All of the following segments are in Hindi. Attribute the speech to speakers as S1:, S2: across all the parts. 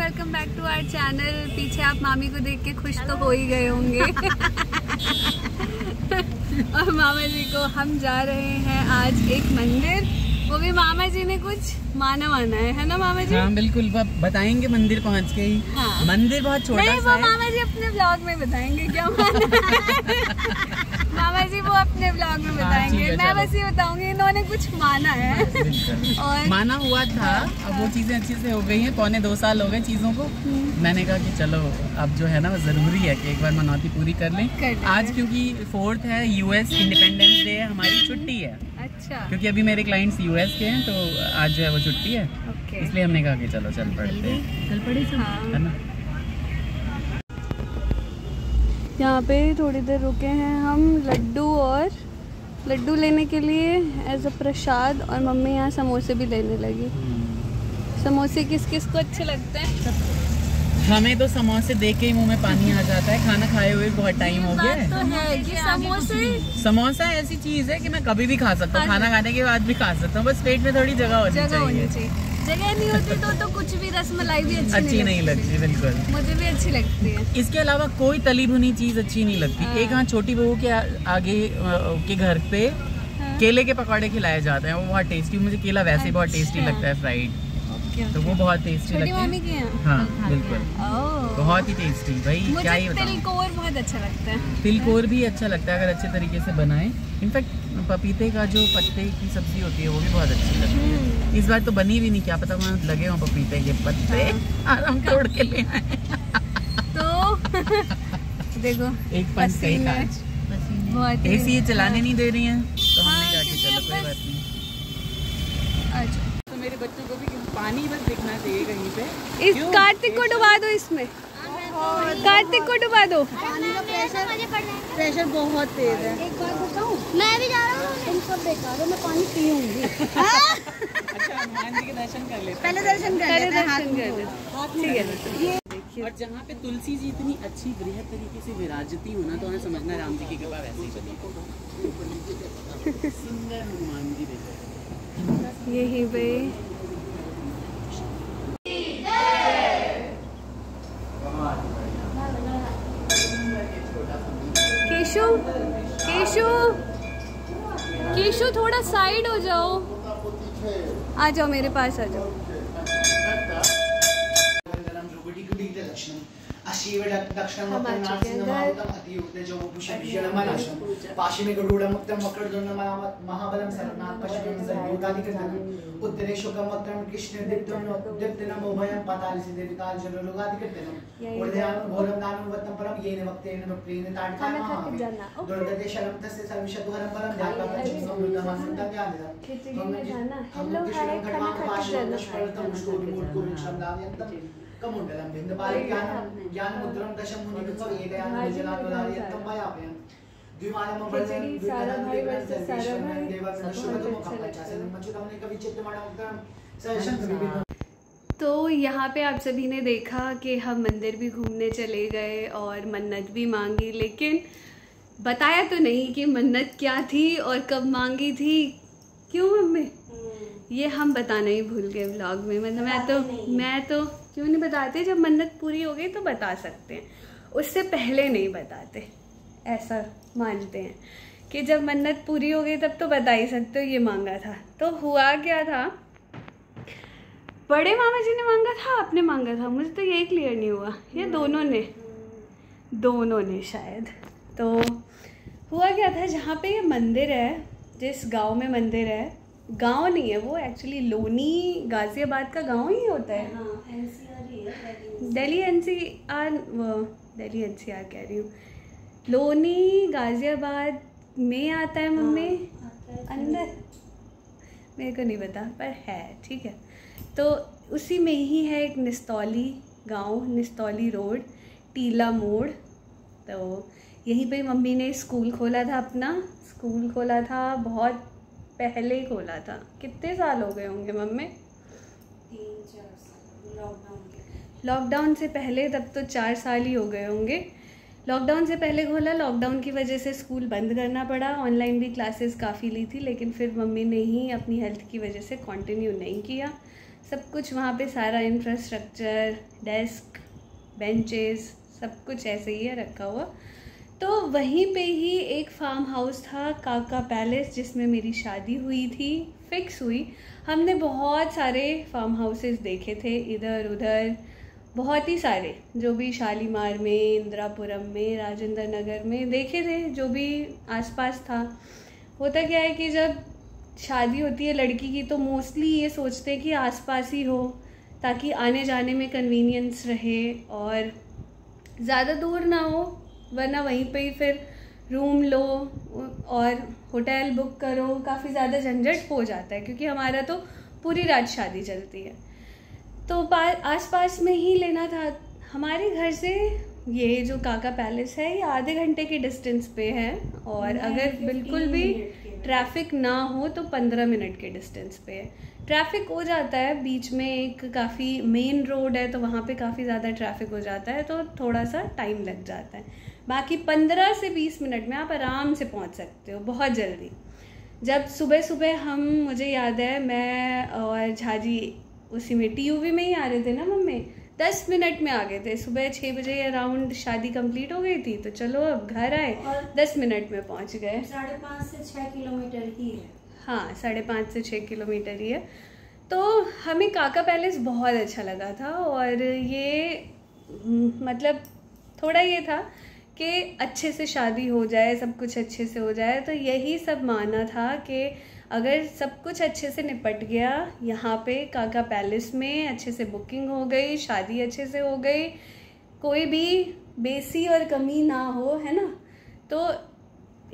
S1: Welcome back to our channel. पीछे आप मामी को देख के खुश तो हो ही गए होंगे। और मामा जी को हम जा रहे हैं आज एक मंदिर, वो भी मामा जी ने कुछ माना है ना मामा जी?
S2: हाँ बिल्कुल, बताएंगे मंदिर पहुँच के ही। हाँ। मंदिर बहुत छोटा सा है।
S1: वो मामा जी अपने ब्लॉग में बताएंगे क्या माना मामा जी वो अपने ब्लॉग में बताएंगे। मैं बस ये बताऊंगी इन्होंने कुछ माना है और
S2: माना हुआ था। अब वो चीजें अच्छी से हो गई हैं, 2.25 साल हो गए चीजों को। मैंने कहा कि चलो अब जो है ना वो जरूरी है कि एक बार मनौती पूरी कर लें। आज क्योंकि 4th है, यूएस इंडिपेंडेंस डे है, हमारी छुट्टी है।
S1: अच्छा।
S2: क्योंकि अभी मेरे क्लाइंट्स यूएस के हैं तो आज जो है वो छुट्टी है। इसलिए हमने कहा कि चलो चल पड़ते हैं, है ना।
S1: यहाँ पे थोड़ी देर रुके हैं हम लड्डू लेने के लिए एज अ प्रसाद, और मम्मी यहाँ समोसे भी लेने लगी। समोसे किस किस को अच्छे लगते हैं?
S2: हमें तो समोसे देख के ही मुंह में पानी आ जाता है। खाना खाए हुए बहुत टाइम हो गया है। समोसा ऐसी चीज है कि मैं कभी भी खा सकता हूँ, खाना खाने के बाद भी खा सकता हूँ, बस पेट में थोड़ी जगह होनी चाहिए। जगह नहीं होती तो कुछ भी रसमलाई भी अच्छी नहीं लगती। बिल्कुल, मुझे भी अच्छी लगती है। इसके अलावा कोई तली भुनी चीज अच्छी नहीं लगती। एक हाँ छोटी बहू के आगे के घर पे केले के पकौड़े खिलाए जाते हैं, वो बहुत टेस्टी। मुझे केला वैसे ही बहुत टेस्टी लगता है फ्राइड, तो वो बहुत टेस्टी लगता है। हाँ बिल्कुल, बहुत ही टेस्टी भाई। क्या ही बताऊं, तिलकोर बहुत अच्छा लगता है। तिलकोर भी अच्छा लगता है अगर अच्छे तरीके से बनाए। इनफैक्ट पपीते का जो पत्ते की सब्जी होती है वो भी बहुत अच्छी लगती है। इस बार तो बनी भी नहीं, क्या पता वहाँ लगे हो पपीते के पत्ते और हम तोड़ के ले आए। तो देखो एक पंच एसी ये चलाने नहीं दे रही है, तो हमने कहा कि चलो कोई बात नहीं। अच्छा, तो मेरे बच्चों को भी पानी बस देखना चाहिए कहीं पे। इस कार्तिक को डुबा दो, इसमें कार्तिक को डुबा दो।
S3: पानी का प्रेशर बहुत तेज है। एक बार बताऊं, मैं भी जा रहा हूँ। तुम सब बेकार हो, मैं पानी पीऊंगी।
S2: अच्छा, हनुमान जी के दर्शन कर लेते हैं।
S3: पहले दर्शन कर लेते हैं।
S2: ठीक है। और जहाँ पे तुलसी जी इतनी अच्छी बृहद तरीके से विराजती हो ना, तो हमें समझना राम जी की कृपा वैसे ही चली। सुंदर हनुमान जी देखो
S1: यही पे। केशु केशु केशु थोड़ा साइड हो जाओ, आ जाओ मेरे पास आ जाओ।
S4: कमुंडलम बिंदपाल ज्ञान मुद्रम दशम मुनिकृत वेदयान विजलाद्वलार्यत्तम भयापयं द्विमानम बलम द्विमानम देवं सर्वेश्वरं देवं शुभतम कपचासनं मचुतमने कविचित्तमणोक्तम सहशंत विभिन्न।
S1: तो यहाँ पे आप सभी ने देखा कि हम मंदिर भी घूमने चले गए और मन्नत भी मांगी, लेकिन बताया तो नहीं कि मन्नत क्या थी और कब मांगी थी। क्यों मम्मी? ये हम बताना ही भूल गए व्लॉग में। मतलब मैं तो क्यों नहीं बताते, जब मन्नत पूरी हो गई तो बता सकते हैं, उससे पहले नहीं बताते। ऐसा मानते हैं कि जब मन्नत पूरी हो गई तब तो बता ही सकते हो ये मांगा था। तो हुआ क्या था, बड़े मामा जी ने मांगा था, आपने मांगा था, मुझे तो यही क्लियर नहीं हुआ। ये दोनों ने शायद। तो हुआ क्या था, जहाँ पे ये मंदिर है, जिस गांव में मंदिर है, गांव नहीं है वो, एक्चुअली लोनी गाजियाबाद का गांव ही होता है। दिल्ली एनसीआर कह रही हूँ। लोनी गाजियाबाद में आता है मम्मी, अंदर मेरे को नहीं पता पर है, ठीक है। तो उसी में ही है एक निस्तौली गांव, निस्तौली रोड, टीला मोड़। तो यहीं पे मम्मी ने स्कूल खोला था, अपना स्कूल खोला था, बहुत पहले ही खोला था। कितने साल हो गए होंगे मम्मी?
S3: 3-4 साल।
S1: लॉकडाउन से पहले, तब तो 4 साल ही हो गए होंगे। लॉकडाउन से पहले खोला, लॉकडाउन की वजह से स्कूल बंद करना पड़ा। ऑनलाइन भी क्लासेस काफ़ी ली थी, लेकिन फिर मम्मी ने ही अपनी हेल्थ की वजह से कंटिन्यू नहीं किया। सब कुछ वहाँ पे, सारा इंफ्रास्ट्रक्चर, डेस्क, बेंचेस, सब कुछ ऐसे ही है रखा हुआ। तो वहीं पे ही एक फार्म हाउस था, काका पैलेस, जिसमें मेरी शादी हुई थी, फिक्स हुई। हमने बहुत सारे फार्म हाउसेस देखे थे इधर उधर, बहुत ही सारे, जो भी शालीमार में, इंदिरापुरम में, राजेंद्र नगर में देखे थे, जो भी आसपास था। होता क्या है कि जब शादी होती है लड़की की तो मोस्टली ये सोचते हैं कि आसपास ही हो, ताकि आने जाने में कन्वीनियंस रहे और ज़्यादा दूर ना हो, वरना वहीं पे ही फिर रूम लो और होटल बुक करो, काफ़ी ज़्यादा झंझट हो जाता है, क्योंकि हमारा तो पूरी रात शादी चलती है। तो आसपास में ही लेना था। हमारे घर से ये जो काका पैलेस है ये आधे घंटे के डिस्टेंस पे है, और अगर बिल्कुल भी ट्रैफिक ना हो तो 15 मिनट के डिस्टेंस पे है। ट्रैफिक हो जाता है, बीच में एक काफ़ी मेन रोड है तो वहाँ पे काफ़ी ज़्यादा ट्रैफिक हो जाता है, तो थोड़ा सा टाइम लग जाता है। बाकी 15 से 20 मिनट में आप आराम से पहुँच सकते हो, बहुत जल्दी। जब सुबह सुबह मुझे याद है, मैं और झाजी उसी में TUV में ही आ रहे थे ना मम्मी, 10 मिनट में आ गए थे। सुबह 6 बजे अराउंड शादी कंप्लीट हो गई थी, तो चलो अब घर आए और 10 मिनट में पहुंच गए।
S3: 5.5 से 6 किलोमीटर ही है।
S1: हाँ, 5.5 से 6 किलोमीटर ही है। तो हमें काका पैलेस बहुत अच्छा लगा था, और ये मतलब थोड़ा ये था कि अच्छे से शादी हो जाए, सब कुछ अच्छे से हो जाए। तो यही सब माना था कि अगर सब कुछ अच्छे से निपट गया यहाँ पे काका पैलेस में, अच्छे से बुकिंग हो गई, शादी अच्छे से हो गई, कोई भी बेसी और कमी ना हो, है ना, तो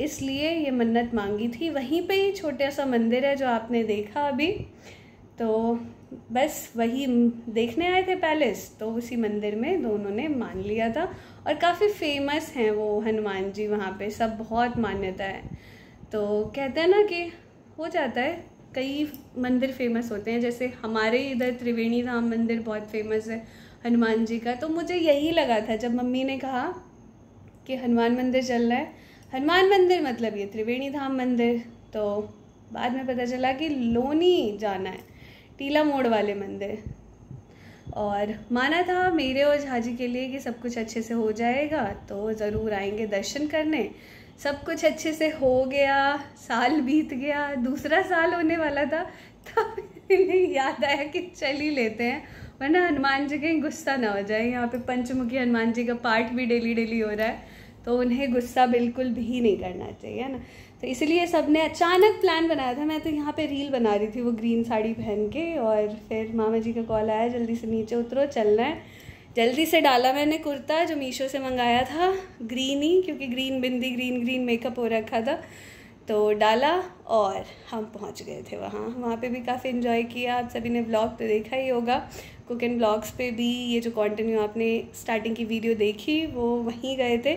S1: इसलिए ये मन्नत मांगी थी। वहीं पे ही छोटा सा मंदिर है जो आपने देखा अभी, तो बस वही देखने आए थे पैलेस, तो उसी मंदिर में दोनों ने मान लिया था। और काफ़ी फेमस हैं वो हनुमान जी वहाँ पे, सब बहुत मान्यता है। तो कहते हैं ना कि हो जाता है, कई मंदिर फेमस होते हैं, जैसे हमारे इधर त्रिवेणी धाम मंदिर बहुत फेमस है हनुमान जी का। तो मुझे यही लगा था जब मम्मी ने कहा कि हनुमान मंदिर चल रहा है, हनुमान मंदिर मतलब ये त्रिवेणी धाम मंदिर। तो बाद में पता चला कि लोनी जाना है, टीला मोड़ वाले मंदिर, और माना था मेरे और झाजी के लिए कि सब कुछ अच्छे से हो जाएगा तो ज़रूर आएंगे दर्शन करने। सब कुछ अच्छे से हो गया, साल बीत गया, दूसरा साल होने वाला था, तब इन्हें याद आया कि चल ही लेते हैं, वरना हनुमान जी कहीं गुस्सा ना हो जाए। यहाँ पे पंचमुखी हनुमान जी का पाठ भी डेली डेली हो रहा है, तो उन्हें गुस्सा बिल्कुल भी नहीं करना चाहिए ना। तो इसलिए सबने अचानक प्लान बनाया था। मैं तो यहाँ पे रील बना रही थी वो ग्रीन साड़ी पहन के, और फिर मामा जी का कॉल आया, जल्दी से नीचे उतरो, चलना है। जल्दी से डाला मैंने कुर्ता जो मीशो से मंगाया था, ग्रीन ही, क्योंकि ग्रीन बिंदी, ग्रीन मेकअप हो रखा था, तो डाला और हम पहुंच गए थे वहाँ पे भी काफ़ी इन्जॉय किया। आप सभी ने व्लॉग तो देखा ही होगा, कुक एंड ब्लॉग्स पे भी ये जो कंटिन्यू आपने स्टार्टिंग की वीडियो देखी वो वहीं गए थे।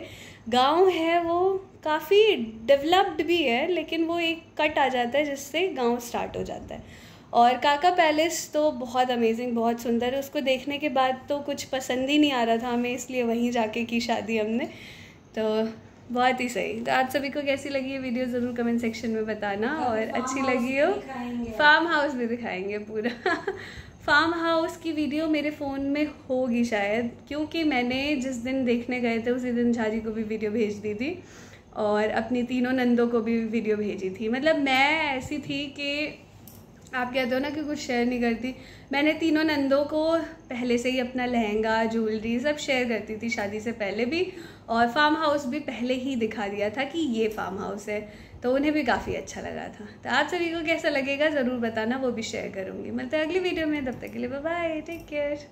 S1: गांव है वो, काफ़ी डेवलप्ड भी है, लेकिन वो एक कट आ जाता है जिससे गांव स्टार्ट हो जाता है। और काका पैलेस तो बहुत अमेजिंग, बहुत सुंदर है। उसको देखने के बाद तो कुछ पसंद ही नहीं आ रहा था हमें, इसलिए वहीं जाके की शादी हमने, तो बहुत ही सही। तो आप सभी को कैसी लगी ये वीडियो ज़रूर कमेंट सेक्शन में बताना, और अच्छी लगी हो फार्म हाउस भी दिखाएंगे पूरा। फार्म हाउस की वीडियो मेरे फ़ोन में होगी शायद, क्योंकि मैंने जिस दिन देखने गए थे उसी दिन झाजी को भी वीडियो भेज दी थी और अपनी तीनों नंदों को भी वीडियो भेजी थी। मतलब मैं ऐसी थी कि आप कहते हो ना कि कुछ शेयर नहीं करती, मैंने तीनों नंदों को पहले से ही अपना लहंगा, ज्वेलरी सब शेयर करती थी शादी से पहले भी, और फार्म हाउस भी पहले ही दिखा दिया था कि ये फार्म हाउस है, तो उन्हें भी काफ़ी अच्छा लगा था। तो आप सभी को कैसा लगेगा ज़रूर बताना, वो भी शेयर करूँगी। मिलते हैं अगली वीडियो में, तब तक के लिए बाय बाय, टेक केयर।